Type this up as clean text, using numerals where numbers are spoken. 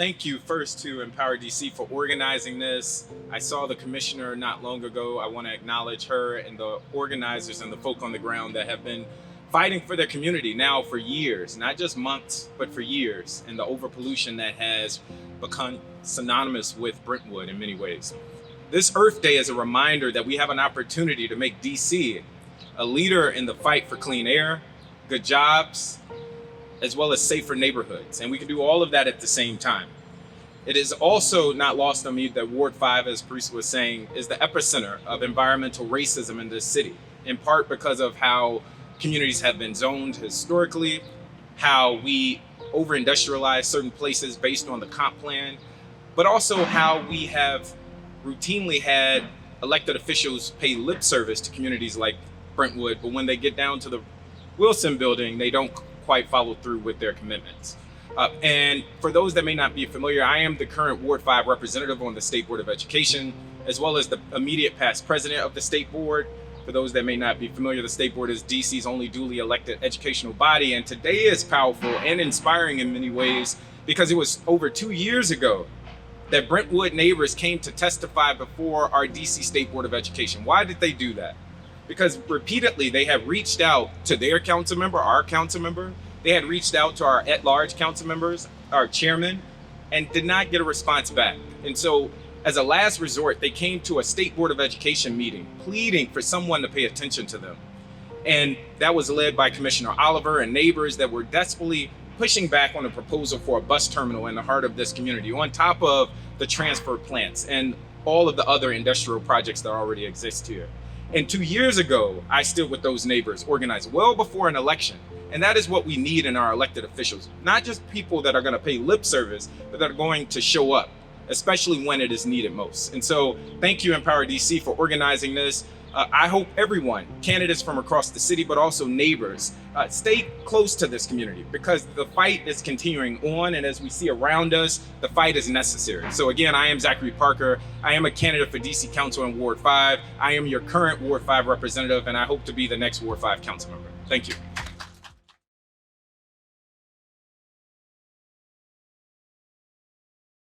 Thank you first to Empower DC for organizing this. I saw the commissioner not long ago. I want to acknowledge her and the organizers and the folk on the ground that have been fighting for their community now for years, not just months, but for years, and the overpollution that has become synonymous with Brentwood in many ways. This Earth Day is a reminder that we have an opportunity to make DC a leader in the fight for clean air, good jobs, as well as safer neighborhoods. And we can do all of that at the same time. It is also not lost on me that Ward 5, as Parisa was saying, is the epicenter of environmental racism in this city, in part because of how communities have been zoned historically, how we over-industrialize certain places based on the comp plan, but also how we have routinely had elected officials pay lip service to communities like Brentwood, but when they get down to the Wilson building, they don't quite follow through with their commitments. And for those that may not be familiar, I am the current Ward 5 representative on the State Board of Education, as well as the immediate past president of the State Board. For those that may not be familiar, the State Board is DC's only duly elected educational body, and today is powerful and inspiring in many ways because it was over 2 years ago that Brentwood neighbors came to testify before our DC State Board of Education. Why did they do that? Because repeatedly they have reached out to their council member, our council member, they had reached out to our at-large council members, our chairman, and did not get a response back. And so as a last resort, they came to a State Board of Education meeting, pleading for someone to pay attention to them. And that was led by Commissioner Oliver and neighbors that were desperately pushing back on a proposal for a bus terminal in the heart of this community, on top of the transfer plants and all of the other industrial projects that already exist here. And 2 years ago, I stood with those neighbors, organized well before an election. And that is what we need in our elected officials, not just people that are going to pay lip service, but that are going to show up, especially when it is needed most. And so thank you, Empower DC, for organizing this. I hope everyone, candidates from across the city, but also neighbors, stay close to this community because the fight is continuing on. And as we see around us, the fight is necessary. So again, I am Zachary Parker. I am a candidate for DC Council in Ward 5. I am your current Ward 5 representative, and I hope to be the next Ward 5 council member. Thank you.